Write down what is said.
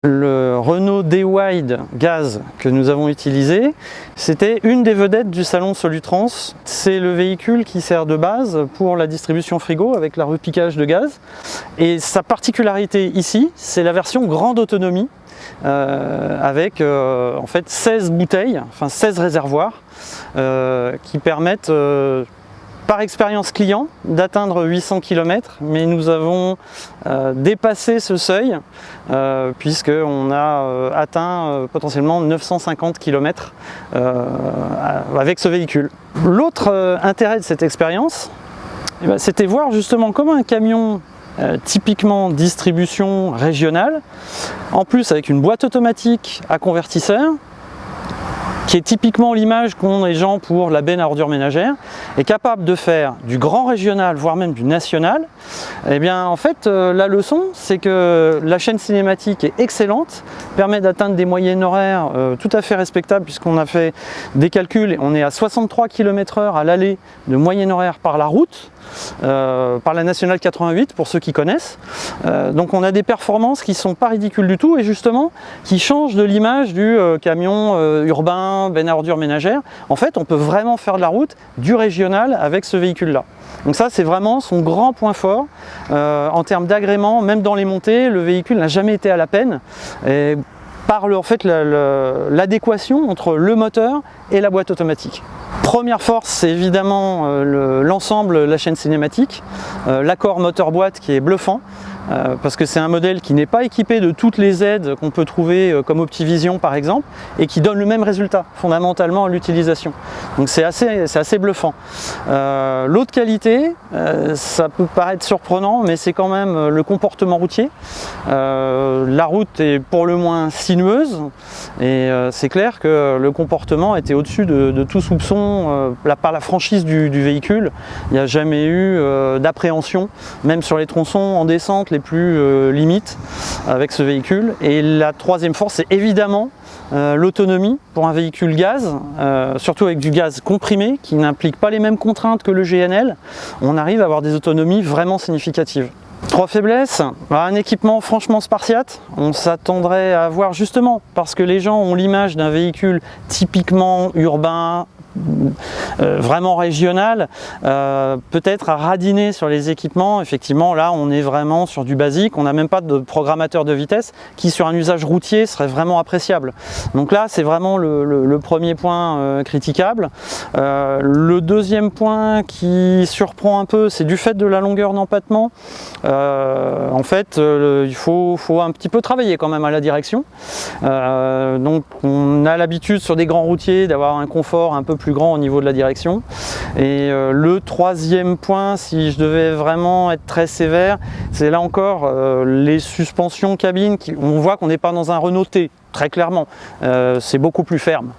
Le Renault D-Wide Gaz que nous avons utilisé, c'était une des vedettes du salon Solutrans. C'est le véhicule qui sert de base pour la distribution frigo avec la repiquage de gaz. Et sa particularité ici, c'est la version grande autonomie avec en fait 16 bouteilles, enfin 16 réservoirs qui permettent par expérience client d'atteindre 800 km, mais nous avons dépassé ce seuil puisqu'on a atteint potentiellement 950 km avec ce véhicule. L'autre intérêt de cette expérience, c'était voir justement comment un camion typiquement distribution régionale, en plus avec une boîte automatique à convertisseur, qui est typiquement l'image qu'ont les gens pour la benne à ordures ménagères, est capable de faire du grand régional, voire même du national. Et bien en fait, la leçon, c'est que la chaîne cinématique est excellente, permet d'atteindre des moyennes horaires tout à fait respectables, puisqu'on a fait des calculs, et on est à 63 km/h à l'aller de moyenne horaire par la route, par la nationale 88 pour ceux qui connaissent. Donc on a des performances qui sont pas ridicules du tout et justement qui changent de l'image du camion urbain, benne à ordures ménagères. En fait on peut vraiment faire de la route, du régional avec ce véhicule là. Donc ça c'est vraiment son grand point fort en termes d'agrément, même dans les montées, le véhicule n'a jamais été à la peine. Et par en fait l'adéquation entre le moteur et la boîte automatique. Première force, c'est évidemment l'ensemble, la chaîne cinématique, l'accord moteur-boîte qui est bluffant, parce que c'est un modèle qui n'est pas équipé de toutes les aides qu'on peut trouver comme Optivision par exemple, et qui donne le même résultat fondamentalement à l'utilisation. Donc c'est assez bluffant. L'autre qualité, ça peut paraître surprenant, mais c'est quand même le comportement routier. La route est pour le moins sinueuse, et c'est clair que le comportement était au-dessus de tout soupçon par la franchise du véhicule. Il n'y a jamais eu d'appréhension, même sur les tronçons en descente les plus limites avec ce véhicule. Et la troisième force, c'est évidemment l'autonomie pour un véhicule gaz, surtout avec du gaz comprimé qui n'implique pas les mêmes contraintes que le GNL. On arrive à avoir des autonomies vraiment significatives. Trois faiblesses, un équipement franchement spartiate, on s'attendrait à voir justement parce que les gens ont l'image d'un véhicule typiquement urbain, vraiment régional, peut-être à radiner sur les équipements. Effectivement là on est vraiment sur du basique, on n'a même pas de programmateur de vitesse qui sur un usage routier serait vraiment appréciable. Donc là c'est vraiment le premier point critiquable. Le deuxième point qui surprend un peu, c'est du fait de la longueur d'empattement. En fait il faut un petit peu travailler quand même à la direction. Donc on a l'habitude sur des grands routiers d'avoir un confort un peu plus grand au niveau de la direction. Et le troisième point, si je devais vraiment être très sévère, c'est là encore les suspensions cabine. On voit qu'on n'est pas dans un Renault T, très clairement. C'est beaucoup plus ferme.